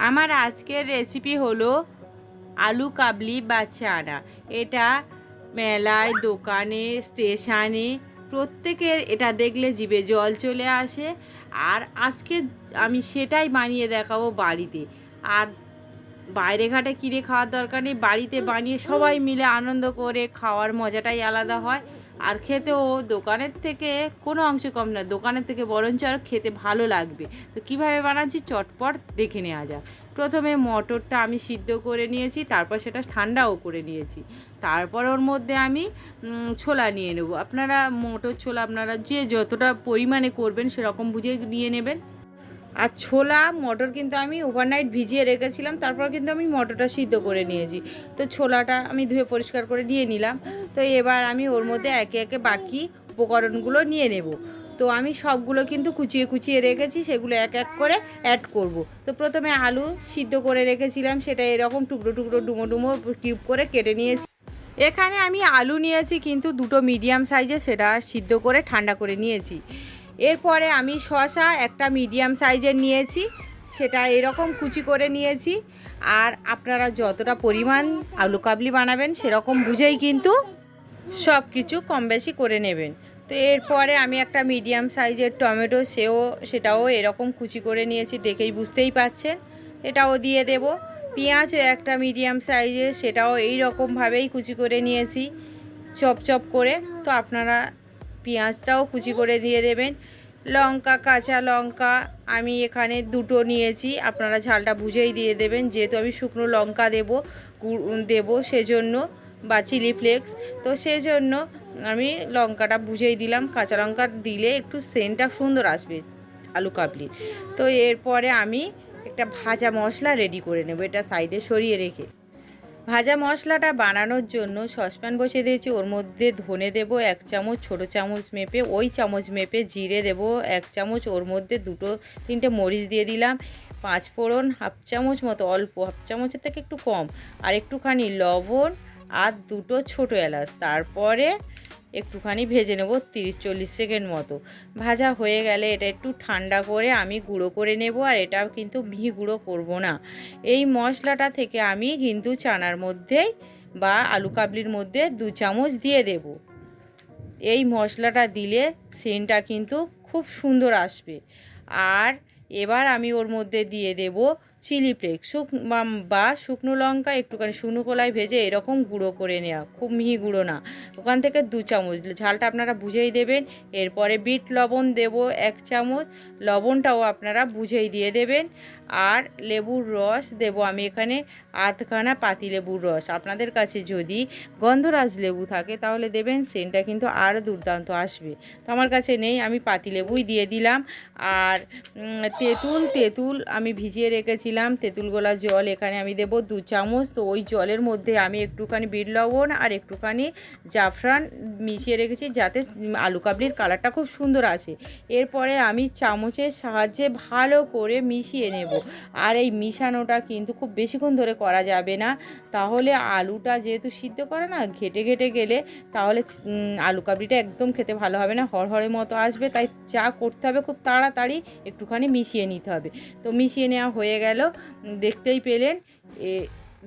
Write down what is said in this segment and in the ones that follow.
আমার আজকের রেসিপি হলো আলু কাবলি বা চানা। এটা মেলায়, দোকানে, স্টেশনে প্রত্যেকের এটা দেখলে জিভে জল চলে আসে। আর আজকে আমি সেটাই বানিয়ে দেখাবো বাড়িতে। আর বাইরে ঘাটে কিনে খাওয়ার দরকার নেই, বাড়িতে বানিয়ে সবাই মিলে আনন্দ করে খাওয়ার মজাটাই আলাদা হয়। আর খেতেও দোকানের থেকে কোনো অংশ কম না, দোকানের থেকে বরঞ্চ আর খেতে ভালো লাগবে। তো কীভাবে বানাচ্ছি চটপট দেখে নেওয়া যাক। প্রথমে মটরটা আমি সিদ্ধ করে নিয়েছি, তারপর সেটা ঠান্ডাও করে নিয়েছি। তারপর ওর মধ্যে আমি ছোলা নিয়ে নেব। আপনারা মটর ছোলা আপনারা যে যতটা পরিমাণে করবেন সেরকম বুঝে নিয়ে নেবেন। আর ছোলা মটর কিন্তু আমি ওভারনাইট ভিজিয়ে রেখেছিলাম, তারপর কিন্তু আমি মটরটা সিদ্ধ করে নিয়েছি। তো ছোলাটা আমি ধুয়ে পরিষ্কার করে নিয়ে নিলাম। তো এবার আমি ওর মধ্যে একে একে বাকি উপকরণগুলো নিয়ে নেব। তো আমি সবগুলো কিন্তু কুচিয়ে কুচিয়ে রেখেছি, সেগুলো এক এক করে অ্যাড করব। তো প্রথমে আলু সিদ্ধ করে রেখেছিলাম, সেটা এরকম টুকরো টুকরো ডুমো ডুমো কিউব করে কেটে নিয়েছি। এখানে আমি আলু নিয়েছি কিন্তু দুটো মিডিয়াম সাইজে, সেটা সিদ্ধ করে ঠান্ডা করে নিয়েছি। এরপরে আমি শসা একটা মিডিয়াম সাইজের নিয়েছি, সেটা এরকম কুচি করে নিয়েছি। আর আপনারা যতটা পরিমাণ আলু কাবলি বানাবেন সেরকম বুঝেই কিন্তু সব কিছু কম বেশি করে নেবেন। তো এরপরে আমি একটা মিডিয়াম সাইজের টমেটো সেটাও এরকম কুচি করে নিয়েছি, দেখেই বুঝতেই পাচ্ছেন। এটাও দিয়ে দেব। পেঁয়াজও একটা মিডিয়াম সাইজের, সেটাও এই রকমভাবেই কুচি করে নিয়েছি চপ চপ করে। তো আপনারা পেঁয়াজটাও কুচি করে দিয়ে দেবেন। লঙ্কা, কাঁচা লঙ্কা আমি এখানে দুটো নিয়েছি, আপনারা ঝালটা বুঝেই দিয়ে দেবেন, যেহেতু আমি শুকনো লঙ্কা দেবো সেজন্য, বা চিলি ফ্লেক্স। তো সেজন্য আমি লঙ্কাটা বুঝেই দিলাম। কাঁচা লঙ্কা দিলে একটু সেন্টটা সুন্দর আসবে আলু কাবলির। তো এরপরে আমি একটা ভাজা মশলা রেডি করে নেব, এটা সাইডে সরিয়ে রেখে। ভাজা মশলাটা বানানোর জন্য সসপ্যান বসিয়ে দিয়েছি, ওর মধ্যে ধনে দেব 1 চামচ, ছোটো চামচ মেপে, ওই চামচ মেপে জিরে দেব 1 চামচ, ওর মধ্যে 2-3টে মরিচ দিয়ে দিলাম, 5 ফোড়ন 1/2 চামচ মতো, অল্প 1/2 চামচের থেকে একটু কম, আর একটুখানি লবণ আর 2টো ছোটো এলাচ। তারপরে একটুখানি ভেজে নেব 30-40 সেকেন্ড মতো। ভাজা হয়ে গেলে এটা একটু ঠান্ডা করে আমি গুঁড়ো করে নেব। আর এটা কিন্তু মিহি গুঁড়ো করব না। এই মশলাটা থেকে আমি কিন্তু চানার মধ্যেই বা আলু কাবলির মধ্যে 2 চামচ দিয়ে দেব। এই মশলাটা দিলে সেন্টটা কিন্তু খুব সুন্দর আসবে। আর এবার আমি ওর মধ্যে দিয়ে দেব চিলি ফ্লেক্স বা শুকনো লঙ্কা একটুখানি শুকনো কলায় ভেজে এরকম গুঁড়ো করে নেওয়া, খুব মিহি গুঁড়ো না। ওখান থেকে 2 চামচ, ঝালটা আপনারা বুঝেই দেবেন। এরপরে বিট লবণ দেব 1 চামচ, লবণটাও আপনারা বুঝেই দিয়ে দেবেন। আর লেবুর রস দেব আমি এখানে আধখানা পাতিলেবুর রস। আপনাদের কাছে যদি গন্ধরাজ লেবু থাকে তাহলে দেবেন, সেন্টটা কিন্তু আরও দুর্দান্ত আসবে। তো আমার কাছে নেই, আমি পাতিলেবুই দিয়ে দিলাম। আর তেঁতুল আমি ভিজিয়ে রেখেছিলাম, তেঁতুল গোলা জল এখানে আমি দেব 2 চামচ। তো ওই জলের মধ্যে আমি একটুখানি বিট লবণ আর একটুখানি জাফরান মিশিয়ে রেখেছি, যাতে আলু কাবলির কালারটা খুব সুন্দর আসে। এরপরে আমি চামচের সাহায্যে ভালো করে মিশিয়ে নেব। আর এই মিশানোটা কিন্তু খুব বেশিক্ষণ ধরে করা যাবে না, তাহলে আলুটা যেহেতু সিদ্ধ করা না, ঘেটে ঘেটে গেলে তাহলে আলু কাবলিটা একদম খেতে ভালো হবে না, হড়হড়ের মতো আসবে। তাই যা করতে হবে খুব তাড়াতাড়ি একটুখানি মিশিয়ে নিতে হবে। তো মিশিয়ে নেওয়া হয়ে গেল, দেখতেই পেলেন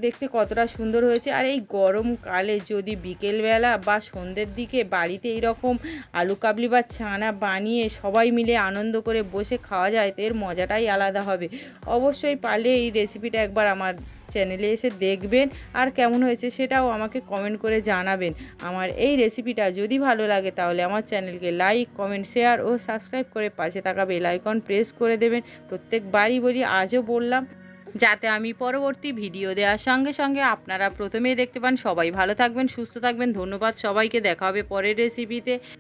দেখতে কতটা সুন্দর হয়েছে। আর এই গরমকালে যদি বিকেলবেলা বা সন্ধ্যের দিকে বাড়িতে এইরকম আলু কাবলি বা ছানা বানিয়ে সবাই মিলে আনন্দ করে বসে খাওয়া যায়, তো এর মজাটাই আলাদা হবে। অবশ্যই পারলে এই রেসিপিটা একবার আমার চ্যানেলে এসে দেখবেন, আর কেমন হয়েছে সেটাও আমাকে কমেন্ট করে জানাবেন। আমার এই রেসিপিটা যদি ভালো লাগে তাহলে আমার চ্যানেলকে লাইক, কমেন্ট, শেয়ার ও সাবস্ক্রাইব করে পাশে থাকা বেল আইকন প্রেস করে দেবেন। প্রত্যেকবারই বলি, আজও বললাম, যাতে আমি পরবর্তী ভিডিও দেওয়ার সঙ্গে সঙ্গে আপনারা প্রথমেই দেখতে পান। সবাই ভালো থাকবেন, সুস্থ থাকবেন। ধন্যবাদ সবাইকে, দেখা হবে পরের রেসিপিতে।